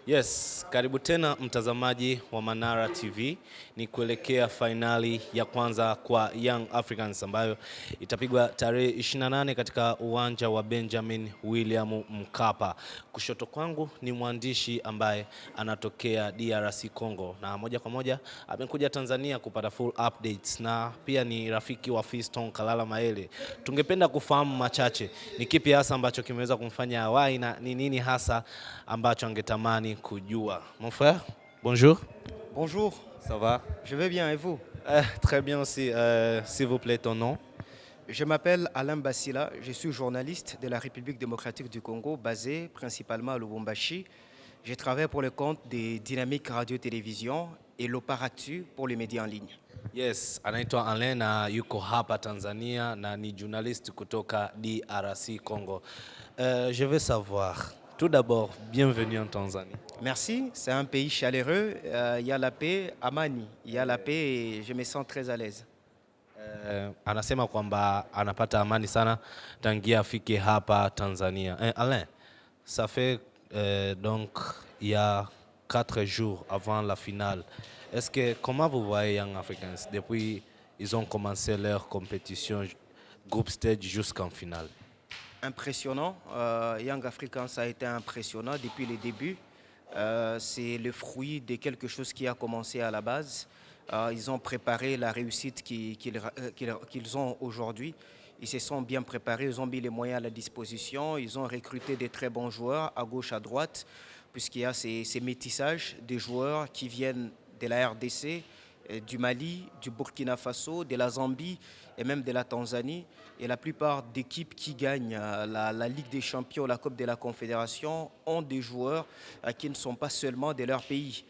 Yes, karibu tena mtazamaji wa Manara TV. Ni kuelekea fainali ya kwanza kwa Young Africans ambayo itapigwa tarehe 28 katika uwanja wa Benjamin William Mkapa. Kushoto kwangu ni mwandishi ambaye anatokea DRC Congo na moja kwa moja amekuja Tanzania kupata full updates, na pia ni rafiki wa Fiston Kalala Mayele. Tungependa kufahamu machache, ni kipi hasa ambacho kimeweza kumfanya awai na ni nini hasa ambacho angetamani kujua. Mon frère, bonjour. Bonjour, Ça va? je vais bien et vous? Très bien aussi. S'il vous plaît, ton nom? Je m'appelle Alain Bassila, je suis journaliste de la République démocratique du Congo, basé principalement à Lubumbashi. Je travaille pour le compte des Dynamiques Radio-Télévision et l'Oparactu pour les médias en ligne. Yes, anaitwa Alain na yuko hapa Tanzania na ni journaliste kutoka DRC Congo. Je veux savoir, tout d'abord, bienvenue en Tanzanie. Merci, c'est un pays chaleureux, il y a la paix, Amani, il y a la paix et je me sens très à l'aise. Anasema kwamba anapata amani sana tangia afike hapa Tanzania. Alain, ça fait donc il y a 4 jours avant la finale. Comment vous voyez Young Africans depuis ils ont commencé leur compétition group stage jusqu'en finale? Impressionnant, Young Africans a été impressionnant depuis le début. C'est le fruit de quelque chose qui a commencé à la base. Ils ont préparé la réussite qu'ils ont aujourd'hui. Ils se sont bien préparés, ils ont mis les moyens à la disposition. Ils ont recruté des très bons joueurs à gauche, à droite, puisqu'il y a ces métissages des joueurs qui viennent de la RDC, du Mali, du Burkina Faso, de la Zambie et même de la Tanzanie. Et la plupart d'équipes qui gagnent la Ligue des Champions, la Coupe de la Confédération, ont des joueurs qui ne sont pas seulement de leur pays.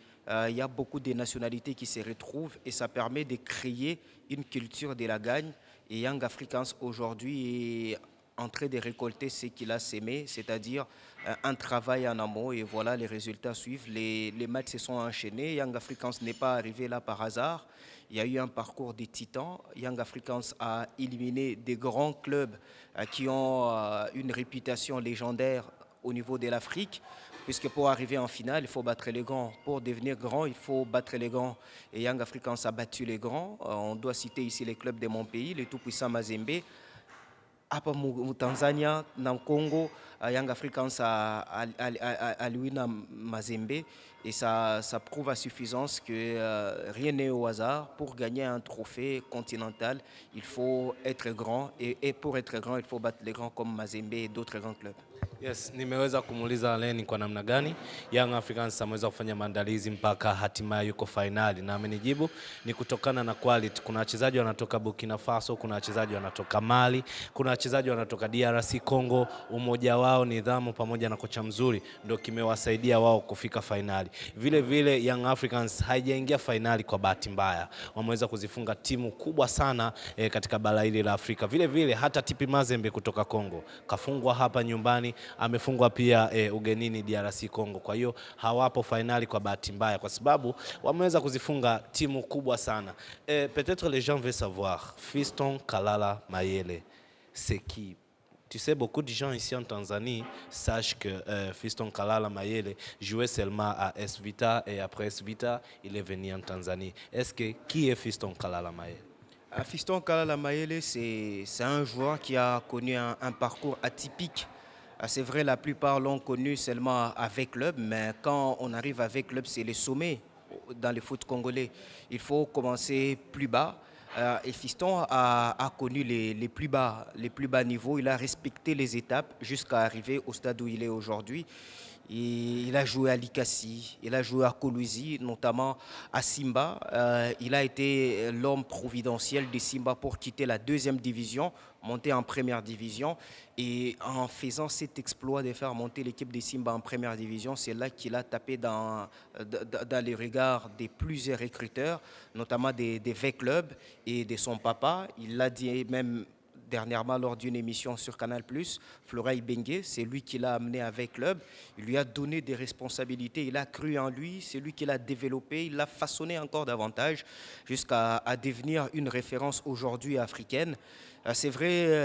Il y a beaucoup de nationalités qui se retrouvent et ça permet de créer une culture de la gagne. Et Young Africans aujourd'hui est en train de récolter ce qu'il a sémé, c'est-à-dire un travail en amont, et voilà, les résultats suivent. Les matchs se sont enchaînés. Young Africans n'est pas arrivé là par hasard. Il y a eu un parcours des titans. Young Africans a éliminé des grands clubs qui ont une réputation légendaire au niveau de l'Afrique, puisque pour arriver en finale, il faut battre les grands. Pour devenir grand, il faut battre les grands. Et Young Africans a battu les grands. On doit citer ici les clubs de mon pays, le tout-puissant Mazembe. Hapa Tanzania na Congo, Young Africans a lui na Mazembe, et ça prouve à suffisance que rien n'est au hasard. Pour gagner un trophée continental, il faut être grand, et pour être grand, il faut battre les grands comme Mazembe et d'autres grands clubs. Yes, nimeweza kumuuliza Alain kwa namna gani Young Africans ameweza kufanya maandalizi mpaka hatimaye yuko finali, na amenijibu ni kutokana na quality. Kuna wachezaji wanatoka Burkina Faso, kuna wachezaji wanatoka Mali, kuna wachezaji wanatoka DRC Congo. Umoja wao, nidhamu pamoja na kocha mzuri ndio kimewasaidia wao kufika finali. Vile vile Young Africans haijaingia finali kwa bahati mbaya. Wameweza kuzifunga timu kubwa sana katika bara hili la Afrika. Vile vile hata TP Mazembe kutoka Congo kafungwa hapa nyumbani, amefungwa pia ugenini DRC Congo. Kwa hiyo hawapo finali kwa bahati mbaya, kwa sababu wameweza kuzifunga timu kubwa sana. Peut-être les gens veulent savoir, Fiston Kalala Mayele, c'est qui? Tu sais, beaucoup de gens ici en Tanzanie sachent que Fiston Kalala Mayele jouait seulement à S Vita, et après S Vita, il est venu en Tanzanie. Qui est Fiston Kalala Mayele? Fiston Kalala Mayele, c'est un joueur qui a connu un parcours atypique. C'est vrai, la plupart l'ont connu seulement avec club, mais quand on arrive avec club, c'est le sommet dans le foot congolais. Il faut commencer plus bas. Et Fiston a connu les plus bas niveaux. Il a respecté les étapes jusqu'à arriver au stade où il est aujourd'hui. Il a joué à Likasi, il a joué à Kolwezi, notamment à Simba. Il a été l'homme providentiel de Simba pour quitter la 2e division, monter en 1re division. Et en faisant cet exploit de faire monter l'équipe de Simba en 1re division, c'est là qu'il a tapé dans les regards de plusieurs recruteurs, notamment des V-Clubs et de son papa. Il l'a dit même dernièrement lors d'une émission sur Canal+, Floraï Bengue, c'est lui qui l'a amené avec club. Il lui a donné des responsabilités, il a cru en lui, c'est lui qui l'a développé, il l'a façonné encore davantage jusqu'à devenir une référence aujourd'hui africaine. C'est vrai,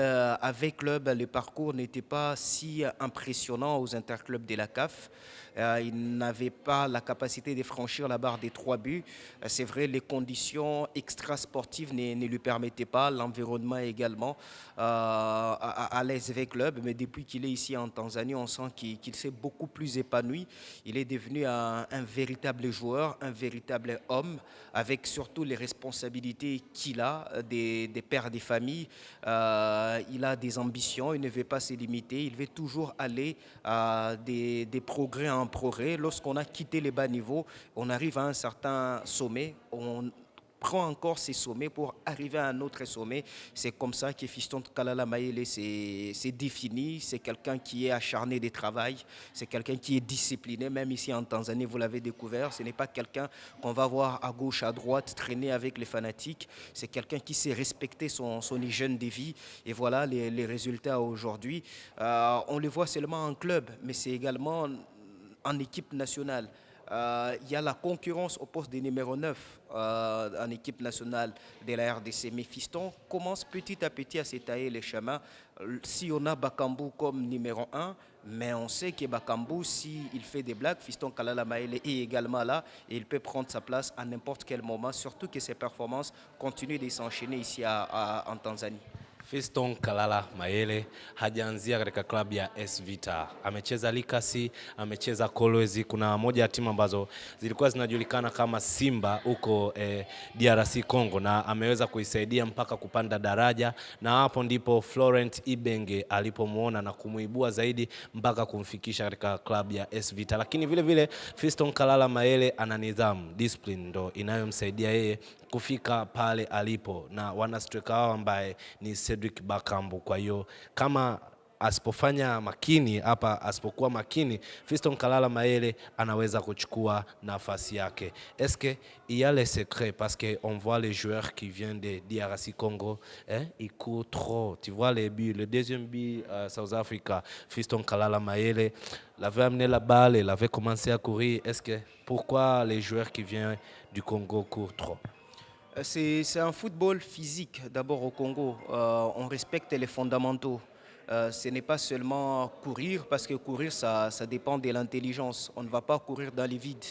avec club, le parcours n'était pas si impressionnant aux interclubs de la CAF. Il n'avait pas la capacité de franchir la barre des 3 buts. C'est vrai, les conditions extrasportives ne lui permettaient pas, l'environnement également à l'SV Club. Mais depuis qu'il est ici en Tanzanie, on sent qu'il s'est beaucoup plus épanoui. Il est devenu un véritable joueur, un véritable homme, avec surtout les responsabilités qu'il a des pères des familles. Il a des ambitions, il ne veut pas se limiter, il veut toujours aller à des progrès en progrès. Lorsqu'on a quitté les bas niveaux, on arrive à un certain sommet, on prend encore ces sommets pour arriver à un autre sommet. C'est comme ça que Fiston Kalala Mayele s'est défini. C'est quelqu'un qui est acharné de travail, c'est quelqu'un qui est discipliné, même ici en Tanzanie, vous l'avez découvert. Ce n'est pas quelqu'un qu'on va voir à gauche, à droite, traîner avec les fanatiques. C'est quelqu'un qui sait respecter son hygiène de vie. Et voilà les résultats aujourd'hui. On le voit seulement en club, mais c'est également en équipe nationale. Il y a la concurrence au poste de numéro 9 en équipe nationale de la RDC. Mais Fiston commence petit à petit à s'étayer les chemins. Si on a Bakambu comme numéro 1, mais on sait que Bakambu, s'il fait des blagues, Fiston Kalala Mayele est également là et il peut prendre sa place à n'importe quel moment, surtout que ses performances continuent de s'enchaîner ici en Tanzanie. Fiston Kalala Mayele hajaanzia katika klabu ya AS Vita. Amecheza Likasi, amecheza Kolwezi. Kuna moja ya timu ambazo zilikuwa zinajulikana kama Simba huko DRC Congo, na ameweza kuisaidia mpaka kupanda daraja, na hapo ndipo Florent Ibenge alipomuona na kumuibua zaidi mpaka kumfikisha katika klabu ya AS Vita. Lakini vile vile Fiston Kalala Mayele ana nidhamu, discipline ndo inayomsaidia yeye kufika pale alipo, na wana striker wao ambaye ni Cedric Bakambu. Kwa hiyo kama asipofanya makini hapa, asipokuwa makini, Fiston Kalala Mayele anaweza kuchukua nafasi yake. Est-ce que il y a les secrets, parce que on voit les joueurs qui viennent de DRC Congo, ils courent trop. Tu vois les buts, le deuxième but South Africa, Fiston Kalala Mayele l'avait amené la balle, il avait commencé à courir. Est-ce que pourquoi les joueurs qui viennent du Congo courent trop? C'est un football physique d'abord au Congo. On respecte les fondamentaux. Ce n'est pas seulement courir, parce que courir, ça dépend de l'intelligence. On ne va pas courir dans les vides.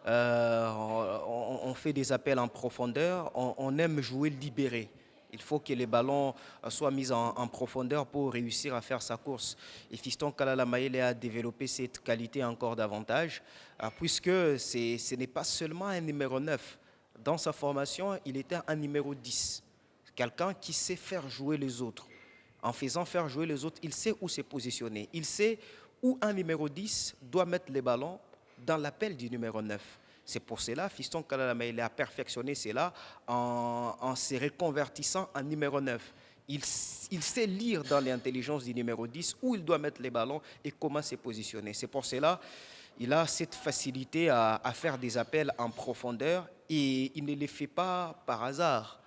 On fait des appels en profondeur. On aime jouer libéré. Il faut que les ballons soient mis en profondeur pour réussir à faire sa course. Et Fiston Kalala Mayele a développé cette qualité encore davantage, puisque ce n'est pas seulement un numéro 9. Dans sa formation, il était un numéro 10. Quelqu'un qui sait faire jouer les autres. En faisant faire jouer les autres, il sait où se positionner. Il sait où un numéro 10 doit mettre les ballons dans l'appel du numéro 9. C'est pour cela que Fiston Kalala Mayele a perfectionné cela en se reconvertissant en numéro 9. Il sait lire dans l'intelligence du numéro 10 où il doit mettre les ballons et comment se positionner. C'est pour cela qu'il a cette facilité à faire des appels en profondeur, et il ne les fait pas par hasard.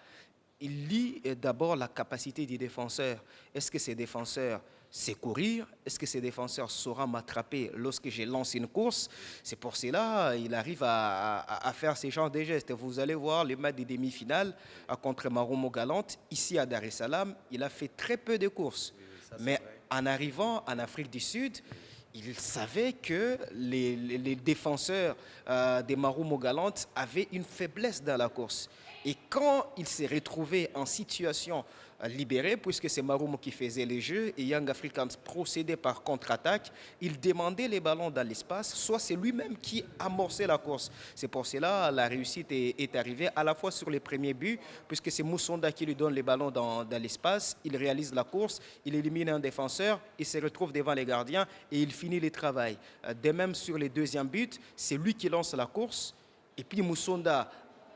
Il lit d'abord la capacité des défenseurs. Est-ce que ces défenseurs savent courir? Est-ce que ces défenseurs sauront m'attraper lorsque je lance une course? C'est pour cela qu'il arrive à faire ce genre de gestes. Vous allez voir le match des demi-finales contre Marumo Galante, ici à Dar es Salaam. Il a fait très peu de courses. Mais en arrivant en Afrique du Sud, il savait que les défenseurs des Marumo Galante avaient une faiblesse dans la course. Et quand il s'est retrouvé en situation libérée, puisque c'est Marumo qui faisait les jeux et Young Africans procédait par contre-attaque, il demandait les ballons dans l'espace, soit c'est lui-même qui amorçait la course. C'est pour cela que la réussite est arrivée à la fois sur les premiers buts, puisque c'est Moussonda qui lui donne les ballons dans l'espace, il réalise la course, il élimine un défenseur, il se retrouve devant les gardiens et il finit le travail. De même sur les deuxièmes buts, c'est lui qui lance la course, et puis Moussonda,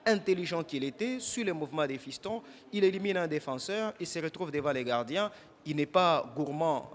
intelligent qu'il était, sur le mouvement des fistons, il élimine un défenseur, il se retrouve devant les gardiens, il n'est pas gourmand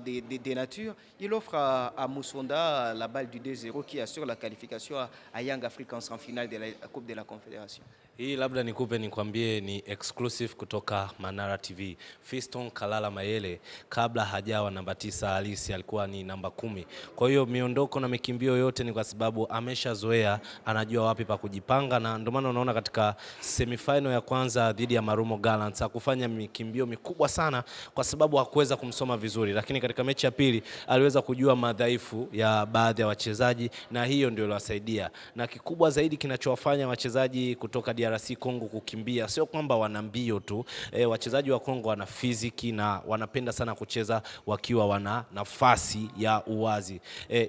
des natures. Il offre à Moussonda la balle du 2-0 qui assure la qualification à Young Africans en finale de la Coupe de la Confédération. Hii labda nikupe nikwambie ni exclusive kutoka Manara TV. Fiston Kalala Mayele kabla hajawa namba 9 halisi alikuwa ni namba 10. Kwa hiyo miondoko na mikimbio yote ni kwa sababu ameshazoea, anajua wapi pa kujipanga, na ndio maana unaona katika semifinal ya kwanza dhidi ya Marumo Gallants hakufanya mikimbio mikubwa sana kwa sababu hakuweza kumsoma vizuri, lakini katika mechi ya pili aliweza kujua madhaifu ya baadhi ya wachezaji na hiyo ndio iliwasaidia. Na kikubwa zaidi kinachowafanya wachezaji kutoka DRC Congo kukimbia sio kwamba wana mbio tu, wachezaji wa Kongo wana fiziki na wanapenda sana kucheza wakiwa wana nafasi ya uwazi.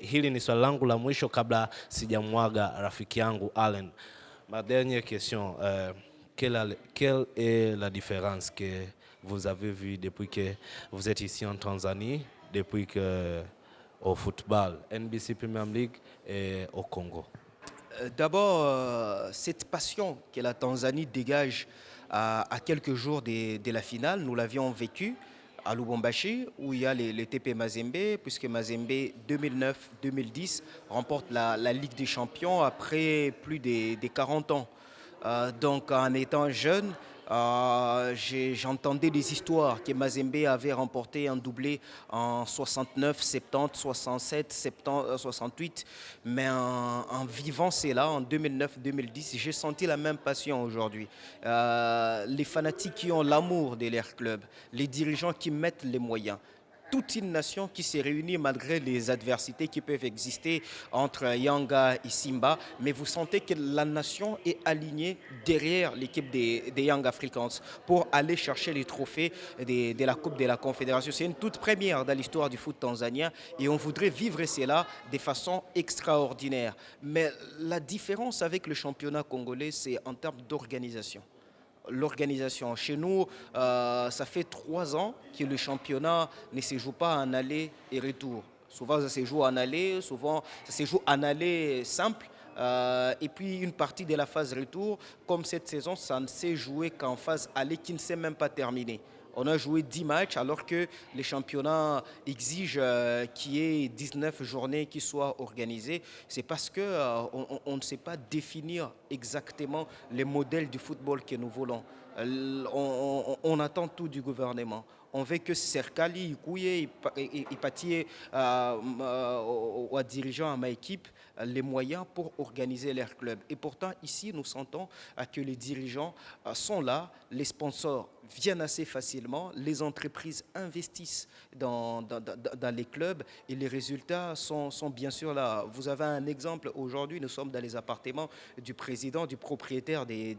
Hili ni swali langu la mwisho kabla sijamwaga rafiki yangu Allen. Ma dernière question, quelle est la différence que vous avez vue depuis que vous êtes ici en Tanzanie, depuis que au football, NBC Premier League et au Congo? D'abord, cette passion que la Tanzanie dégage à quelques jours de la finale, nous l'avions vécu à Lubumbashi, où il y a les TP Mazembe, puisque Mazembe 2009-2010 remporte la Ligue des Champions après plus de 40 ans. Donc en étant jeune, j'entendais des histoires que Mazembe avait remporté un doublé en 69, 70, 67, 70, 68. Mais en vivant cela, en 2009-2010, j'ai senti la même passion aujourd'hui. Les fanatiques qui ont l'amour de leur club, les dirigeants qui mettent les moyens. Toute une nation qui s'est réunie malgré les adversités qui peuvent exister entre Yanga et Simba, mais vous sentez que la nation est alignée derrière l'équipe des Young Africans pour aller chercher les trophées de la Coupe de la Confédération. C'est une toute première dans l'histoire du foot tanzanien et on voudrait vivre cela de façon extraordinaire. Mais la différence avec le championnat congolais, c'est en termes d'organisation. L'organisation. Chez nous, ça fait 3 ans que le championnat ne se joue pas en aller et retour. Souvent, ça se joue en aller, souvent, ça se joue en aller simple. Et puis, une partie de la phase retour, comme cette saison, ça ne s'est joué qu'en phase aller qui ne s'est même pas terminée. On a joué 10 matchs alors que les championnats exigent qu'il y ait 19 journées qui soient organisées. C'est parce qu'on ne sait pas définir exactement les modèles du football que nous voulons. On attend tout du gouvernement. On veut que Serkali, Ikouye, Ipatie, aux dirigeants, à ma équipe, les moyens pour organiser leur club. Et pourtant, ici, nous sentons que les dirigeants sont là, les sponsors viennent assez facilement, les entreprises investissent dans les clubs et les résultats sont bien sûr là. Vous avez un exemple, aujourd'hui, nous sommes dans les appartements du président, du propriétaire des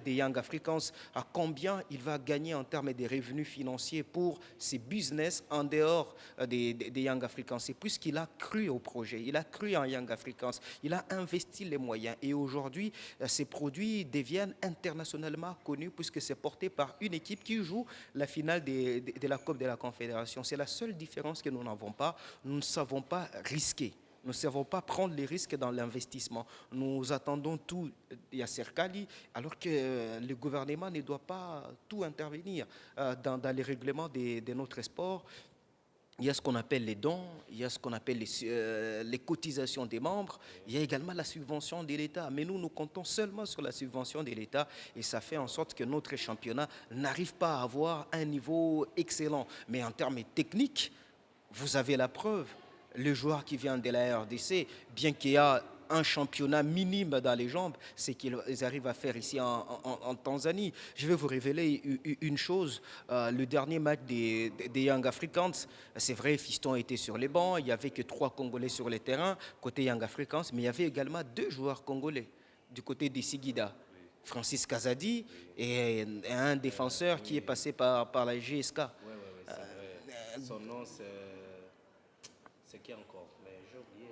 Young Africans. À combien il va gagner en termes de revenus financiers pour ses business en dehors des Young Africans. C'est puisqu'il a cru au projet, il a cru en Young Africans, il a investi les moyens et aujourd'hui, ces produits deviennent internationalement connus puisque c'est porté par une équipe qui joue la finale de la Coupe de la Confédération. C'est la seule différence que nous n'avons pas. Nous ne savons pas risquer. Nous ne savons pas prendre les risques dans l'investissement. Nous attendons tout Yasser Kali, alors que le gouvernement ne doit pas tout intervenir dans les règlements de notre sport. Il y a ce qu'on appelle les dons, il y a ce qu'on appelle les cotisations des membres, il y a également la subvention de l'État. Mais nous comptons seulement sur la subvention de l'État et ça fait en sorte que notre championnat n'arrive pas à avoir un niveau excellent. Mais en termes techniques, vous avez la preuve. Le joueur qui vient de la RDC, bien qu'il y a un championnat minime dans les jambes, c'est qu'ils arrivent à faire ici en Tanzanie. Je vais vous révéler une chose. Le dernier match des Young Africans, c'est vrai, Fiston était sur les bancs, il n'y avait que 3 Congolais sur le terrain, côté Young Africans, mais il y avait également 2 joueurs congolais du côté des Sigida. Francis Kazadi et un défenseur qui est passé par la GSK. Son nom, c'est qui encore? Mais j'ai oublié.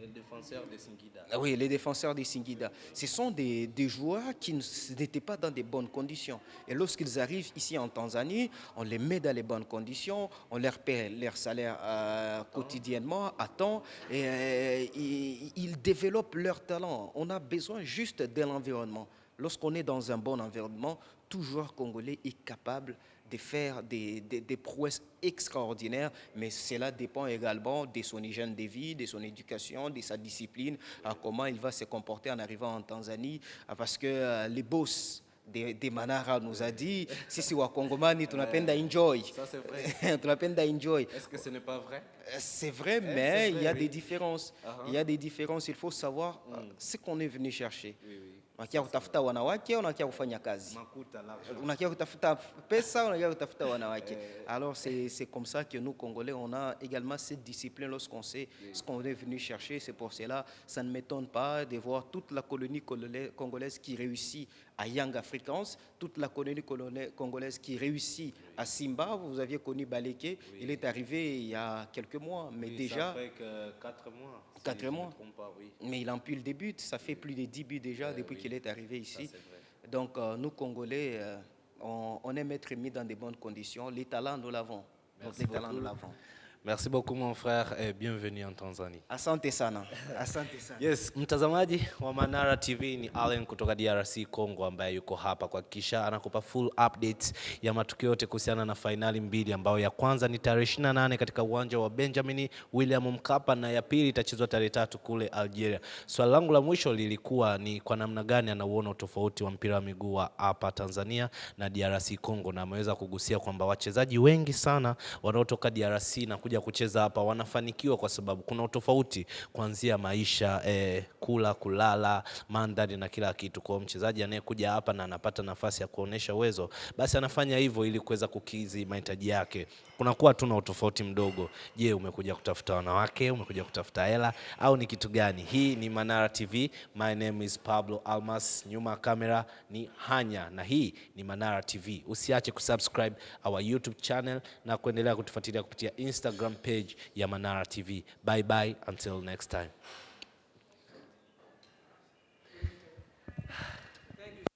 Les défenseurs de Singida. Oui, les défenseurs de Singida. Ce sont des joueurs qui n'étaient pas dans de bonnes conditions. Et lorsqu'ils arrivent ici en Tanzanie, on les met dans les bonnes conditions, on leur paie leur salaire quotidiennement, à temps, et ils développent leur talent. On a besoin juste de l'environnement. Lorsqu'on est dans un bon environnement, tout joueur congolais est capable de faire des prouesses extraordinaires, mais cela dépend également de son hygiène de vie, de son éducation, de sa discipline, comment il va se comporter en arrivant en Tanzanie, parce que les boss de Manara nous a dit, sisi wa Kongomani tunapenda enjoy. Ça c'est vrai. Tunapenda enjoy. Est-ce que ce n'est pas vrai? C'est vrai, mais c'est vrai, il y a oui. des différences. Il y a des différences. Il faut savoir ce qu'on est venu chercher. Oui. Unakia kutafuta wanawake, unakia kufanya kazi. Makuta, l'argent. Unakia kutafuta pesa, unakia kutafuta wanawake. Alors c'est comme ça que nous Congolais, on a également cette discipline lorsqu'on sait ce qu'on est venu chercher. C'est pour cela, ça ne m'étonne pas de voir toute la colonie congolaise qui réussit à Young Africans, toute la colonie congolaise qui réussit à Simba. Vous aviez connu Baleke, il est arrivé il y a quelques mois, mais déjà... Ça fait que 4 mois. 4 mois. Je me trompe pas, oui. Mais il empile des buts, ça fait plus de 10 buts déjà depuis qu'il est arrivé ici. Ça, c'est vrai. Donc nous Congolais, on aime être mis dans de bonnes conditions. Les talents, nous l'avons. Donc les talents, nous l'avons. Merci beaucoup mon frère et bienvenue en Tanzanie. Asante sana. Asante sana. Yes, mtazamaji wa Manara TV ni Allen kutoka DRC Congo ambaye yuko hapa kuhakikisha anakupa full updates ya matukio yote kuhusiana na fainali mbili ambayo ya kwanza ni tarehe 28 katika uwanja wa Benjamin William Mkapa na ya pili itachezwa tarehe 3 kule Algeria. Swali langu la mwisho lilikuwa ni kwa namna gani anauona tofauti wa mpira wa miguu wa hapa Tanzania na DRC Congo, na ameweza kugusia kwamba wachezaji wengi sana wanaotoka DRC na kuja kucheza hapa wanafanikiwa kwa sababu kuna utofauti kuanzia maisha, kula, kulala, mandhari na kila kitu. Kwa mchezaji anayekuja hapa na anapata nafasi ya kuonesha uwezo, basi anafanya hivyo ili kuweza kukizi mahitaji yake. Kunakuwa tuna utofauti mdogo. Je, umekuja kutafuta wanawake, umekuja kutafuta hela au ni kitu gani? Hii ni Manara TV. My name is Pablo Almas. Nyuma kamera ni Hanya na hii ni Manara TV. Usiache kusubscribe our YouTube channel na kuendelea kutufuatilia kupitia Instagram page ya Manara TV. Bye bye until next time.